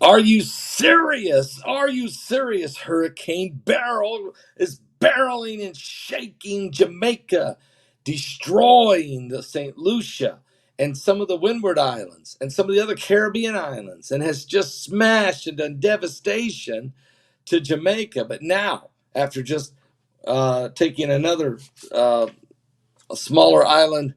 Are you serious? Are you serious? Hurricane Beryl is barreling and shaking Jamaica, destroying the St. Lucia and some of the Windward Islands and some of the other Caribbean islands, and has just smashed and done devastation to Jamaica. But now, after just taking another a smaller island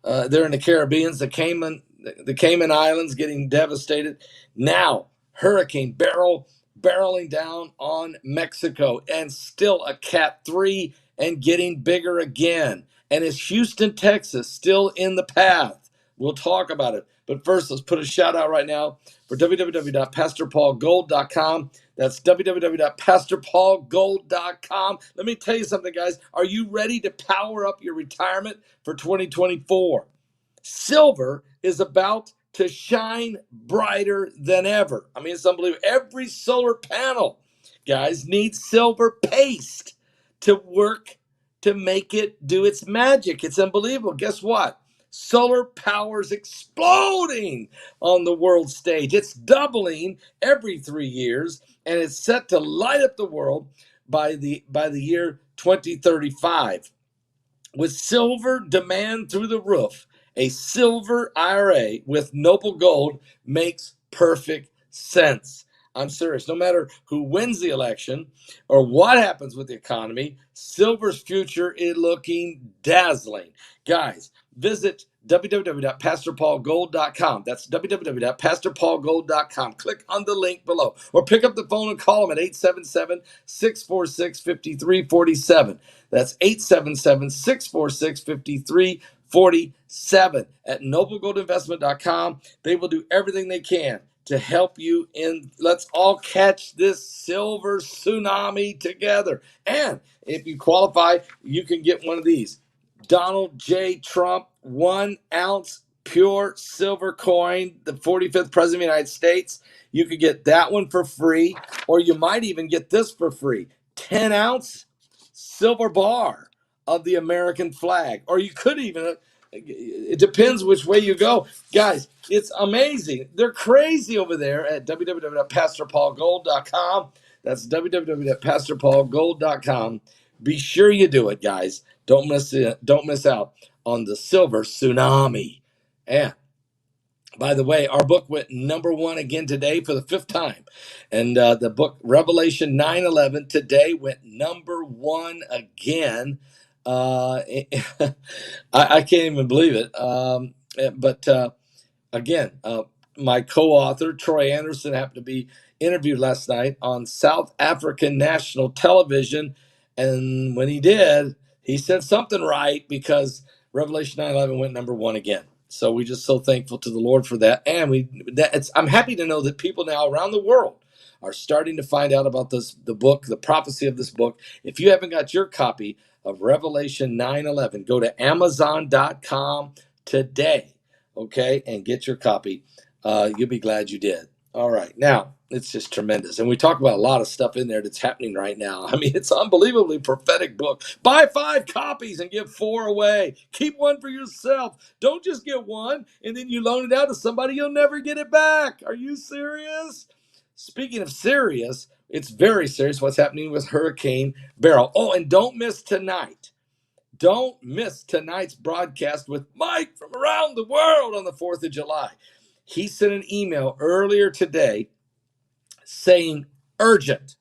there in the Caribbean, the Cayman Islands getting devastated. Now, Hurricane Beryl barreling down on Mexico, and still a Cat 3 and getting bigger again. And is Houston, Texas still in the path? We'll talk about it. But first, let's put a shout out right now for www.pastorpaulgold.com. That's www.pastorpaulgold.com. Let me tell you something, guys. Are you ready to power up your retirement for 2024? Silver is about to shine brighter than ever. I mean, it's unbelievable. Every solar panel, guys, needs silver paste to work to make it do its magic. It's unbelievable. Guess what? Solar power is exploding on the world stage. It's doubling every 3 years, and it's set to light up the world by the year 2035. With silver demand through the roof, a silver IRA with Noble Gold makes perfect sense. I'm serious. No matter who wins the election or what happens with the economy, silver's future is looking dazzling. Guys, visit www.pastorpaulgold.com. That's www.pastorpaulgold.com. Click on the link below or pick up the phone and call them at 877-646-5347. That's 877-646-5347 at noblegoldinvestment.com. They will do everything they can to help you in. Let's all catch this silver tsunami together. And if you qualify, you can get one of these. Donald J. Trump 1 ounce pure silver coin, the 45th president of the United States. You could get that one for free, or you might even get this for free. 10 ounce silver bar of the American flag, or you could even, it depends which way you go. Guys, it's amazing. They're crazy over there at www.pastorpaulgold.com. That's www.pastorpaulgold.com. Be sure you do it, guys. Don't miss it. Don't miss out on the silver tsunami. And by the way, our book went #1 again today for the 5th time. And the book Revelation 9:11 today went #1 again. I can't even believe it. But again, my co-author, Troy Anderson, happened to be interviewed last night on South African national television. And when he did, he said something right, because Revelation 9:11 went #1 again. So we're just so thankful to the Lord for that. And I'm happy to know that people now around the world are starting to find out about the book, the prophecy of this book. If you haven't got your copy of Revelation 9:11, go to Amazon.com today, okay, and get your copy. You'll be glad you did. All right. Now, it's just tremendous. And we talk about a lot of stuff in there that's happening right now. I mean, it's an unbelievably prophetic book. Buy 5 copies and give 4 away. Keep one for yourself. Don't just get one and then you loan it out to somebody. You'll never get it back. Are you serious? Speaking of serious, it's very serious what's happening with Hurricane Beryl. Oh, and don't miss tonight. Don't miss tonight's broadcast with Mike from around the world on the 4th of July. He sent an email earlier today saying urgent.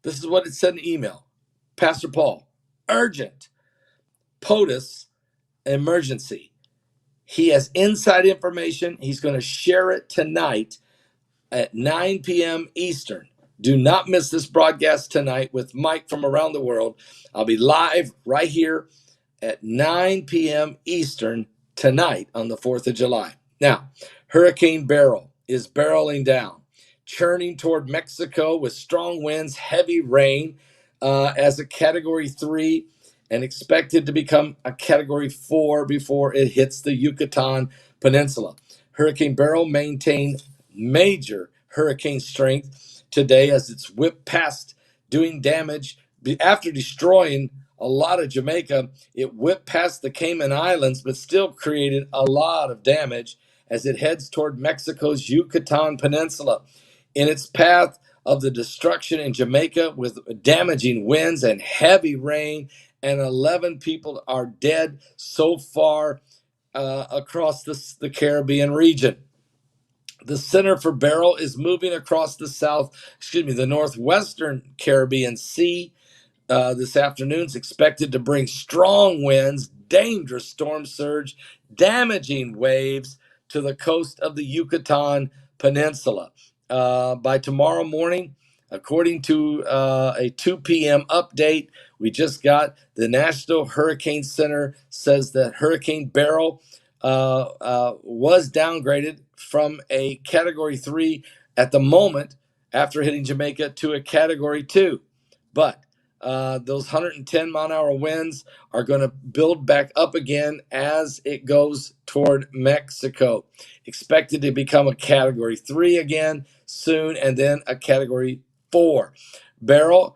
This is what it said in the email. Pastor Paul, urgent. POTUS emergency. He has inside information. He's going to share it tonight at 9 p.m. Eastern. Do not miss this broadcast tonight with Mike from around the world. I'll be live right here at 9 p.m. Eastern tonight on the 4th of July. Now, Hurricane Beryl is barreling down, churning toward Mexico with strong winds, heavy rain as a Category 3, and expected to become a Category 4 before it hits the Yucatan Peninsula. Hurricane Beryl maintained major hurricane strength today as it's whipped past, doing damage. After destroying a lot of Jamaica, it whipped past the Cayman Islands, but still created a lot of damage as it heads toward Mexico's Yucatan Peninsula. in its path of the destruction in Jamaica with damaging winds and heavy rain, and 11 people are dead so far across the Caribbean region. The center for Beryl is moving across the northwestern Caribbean Sea this afternoon is expected to bring strong winds, dangerous storm surge, damaging waves to the coast of the Yucatan Peninsula. By tomorrow morning, according to a 2 p.m. update we just got, the National Hurricane Center says that Hurricane Beryl was downgraded from a Category 3 at the moment after hitting Jamaica to a Category 2. But those 110-mile-an-hour winds are going to build back up again as it goes toward Mexico. Expected to become a Category 3 again soon, and then a Category 4.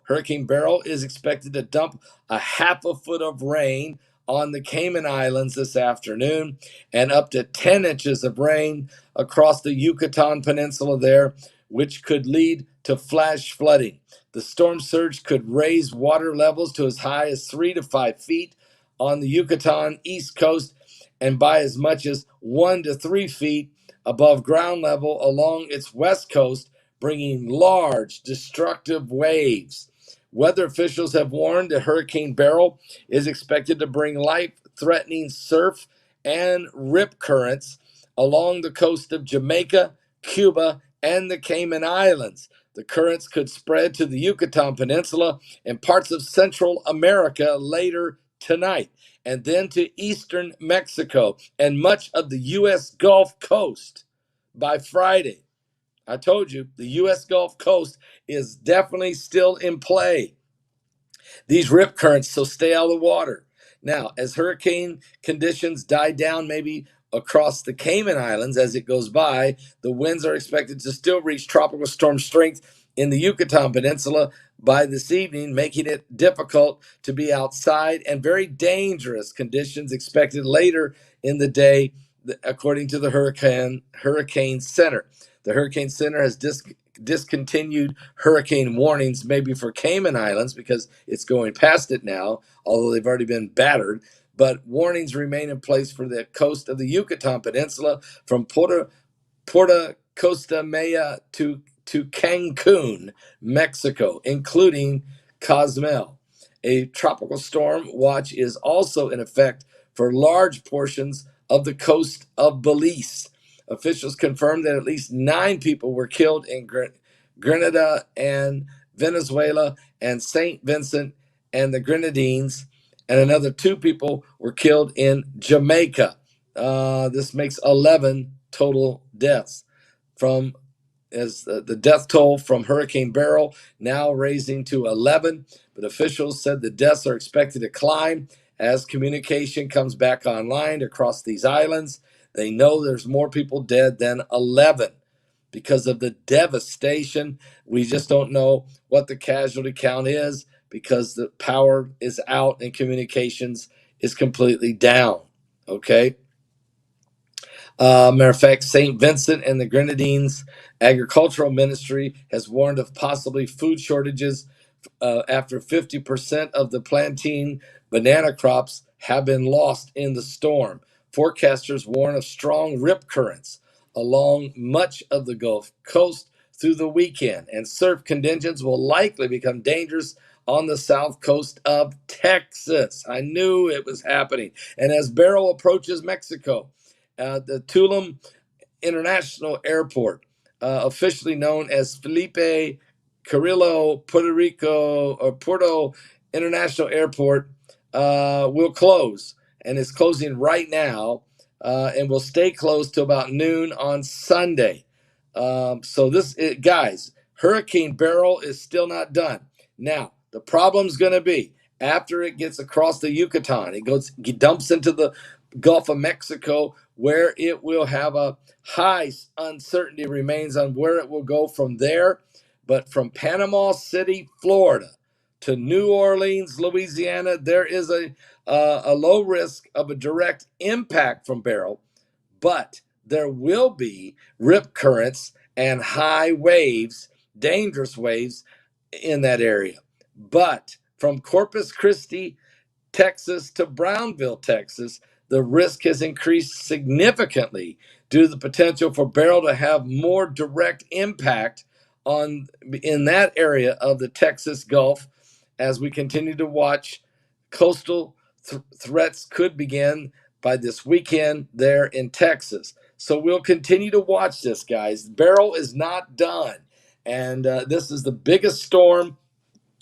Hurricane Beryl is expected to dump a half a foot of rain on the Cayman Islands this afternoon, and up to 10 inches of rain across the Yucatan Peninsula there, which could lead to flash flooding. The storm surge could raise water levels to as high as 3 to 5 feet on the Yucatan east coast, and by as much as 1 to 3 feet above ground level along its west coast, bringing large destructive waves. Weather officials have warned that Hurricane Beryl is expected to bring life-threatening surf and rip currents along the coast of Jamaica, Cuba, and the Cayman Islands. The currents could spread to the Yucatan Peninsula and parts of Central America later tonight, and then to eastern Mexico and much of the U.S. Gulf Coast by Friday. I told you, the U.S. Gulf Coast is definitely still in play. These rip currents, so stay out of the water. Now, as hurricane conditions die down, maybe across the Cayman Islands as it goes by, the winds are expected to still reach tropical storm strength in the Yucatan Peninsula by this evening, making it difficult to be outside, and very dangerous conditions expected later in the day, according to the Hurricane Center. The Hurricane Center has discontinued hurricane warnings, maybe for Cayman Islands because it's going past it now, although they've already been battered. But warnings remain in place for the coast of the Yucatan Peninsula from Puerto Costa Maya to Cancun, Mexico, including Cozumel. A tropical storm watch is also in effect for large portions of the coast of Belize. Officials confirmed that at least 9 people were killed in Grenada and Venezuela and St. Vincent and the Grenadines, and another 2 people were killed in Jamaica. This makes 11 total deaths from as the death toll from Hurricane Beryl now raising to 11, but officials said the deaths are expected to climb as communication comes back online across these islands. They know there's more people dead than 11 because of the devastation. We just don't know what the casualty count is because the power is out and communications is completely down. Okay. Matter of fact, St. Vincent and the Grenadines Agricultural Ministry has warned of possibly food shortages after 50% of the plantain banana crops have been lost in the storm. Forecasters warn of strong rip currents along much of the Gulf Coast through the weekend, and surf conditions will likely become dangerous on the south coast of Texas. I knew it was happening. And as Beryl approaches Mexico, the Tulum International Airport, officially known as Felipe Carrillo Puerto International Airport, will close, and is closing right now, and will stay closed till about noon on Sunday. Guys, Hurricane Beryl is still not done. Now, the problem's going to be after it gets across the Yucatan, it dumps into the Gulf of Mexico, where it will have a high uncertainty remains on where it will go from there. But from Panama City, Florida to New Orleans, Louisiana, there is a low risk of a direct impact from Beryl, but there will be rip currents and high waves, dangerous waves in that area. But from Corpus Christi, Texas to Brownville, Texas, the risk has increased significantly due to the potential for Beryl to have more direct impact on in that area of the Texas Gulf. As we continue to watch, coastal threats could begin by this weekend there in Texas. So we'll continue to watch this, guys. Beryl is not done, and this is the biggest storm.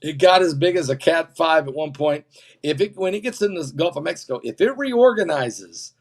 It got as big as a Cat 5 at one point. When it gets in the Gulf of Mexico, if it reorganizes,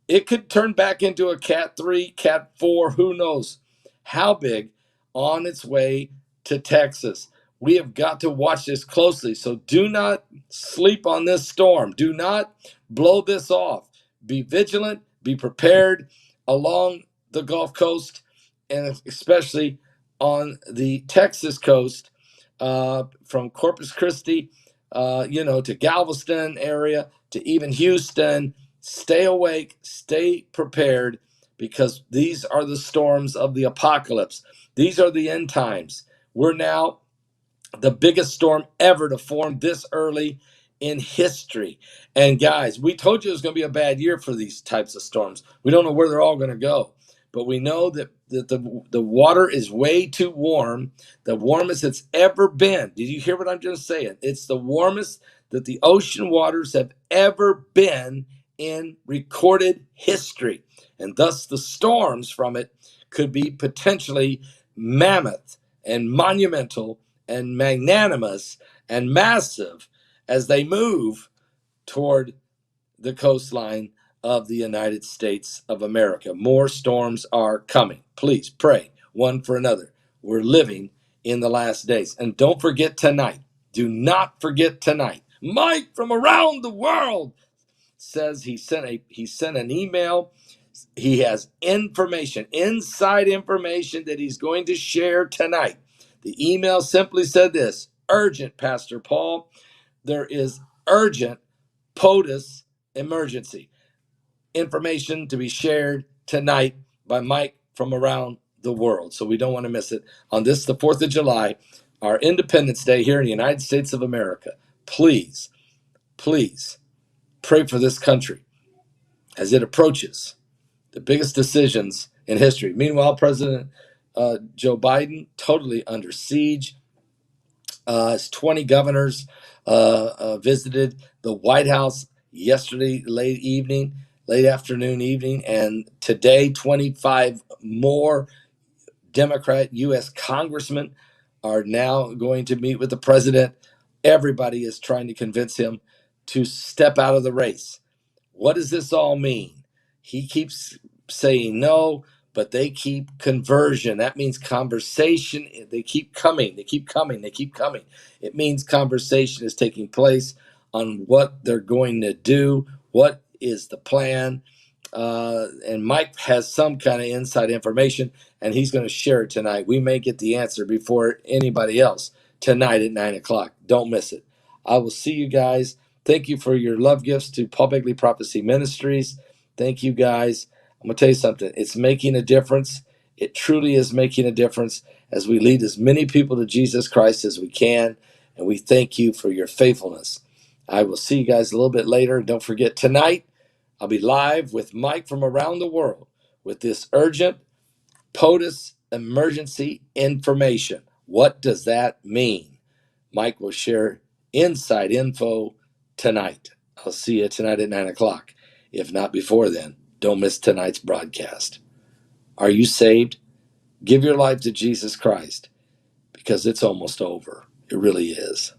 it could turn back into a Cat 3, Cat 4, who knows how big, on its way to Texas. We have got to watch this closely. So do not sleep on this storm. Do not blow this off. Be vigilant, be prepared along the Gulf Coast, and especially on the Texas coast, from Corpus Christi, to Galveston area, to even Houston. Stay awake, stay prepared, because these are the storms of the apocalypse. These are the end times. We're now the biggest storm ever to form this early in history. And guys, we told you it was going to be a bad year for these types of storms. We don't know where they're all going to go, but we know that the water is way too warm, the warmest it's ever been. Did you hear what I'm just saying? It's the warmest that the ocean waters have ever been in recorded history. And thus the storms from it could be potentially mammoth and monumental and magnanimous and massive as they move toward the coastline of the United States of America. More storms are coming. Please pray one for another. We're living in the last days. And don't forget tonight. Do not forget tonight. Mike from around the world says he sent an email. He has information, inside information that he's going to share tonight. The email simply said this: urgent, Pastor Paul. There is urgent POTUS emergency information to be shared tonight by Mike from around the world. So we don't want to miss it on this, the 4th of July, our Independence Day here in the United States of America. Please, please pray for this country as it approaches the biggest decisions in history. Meanwhile, President Joe Biden, totally under siege. His 20 governors visited the White House yesterday, late afternoon, evening, and today 25 more Democrat U.S. congressmen are now going to meet with the president. Everybody is trying to convince him to step out of the race. What does this all mean? He keeps saying no, but they keep conversion. That means conversation. They keep coming. They keep coming. They keep coming. It means conversation is taking place on what they're going to do. What is the plan? And Mike has some kind of inside information, and he's going to share it tonight. We may get the answer before anybody else tonight at 9 o'clock. Don't miss it. I will see you guys. Thank you for your love gifts to Paul Begley Prophecy Ministries. Thank you, guys. I'm going to tell you something. It's making a difference. It truly is making a difference as we lead as many people to Jesus Christ as we can. And we thank you for your faithfulness. I will see you guys a little bit later. Don't forget, tonight, I'll be live with Mike from around the world with this urgent POTUS emergency information. What does that mean? Mike will share inside info tonight. I'll see you tonight at 9 o'clock. If not before then, don't miss tonight's broadcast. Are you saved? Give your life to Jesus Christ, because it's almost over. It really is.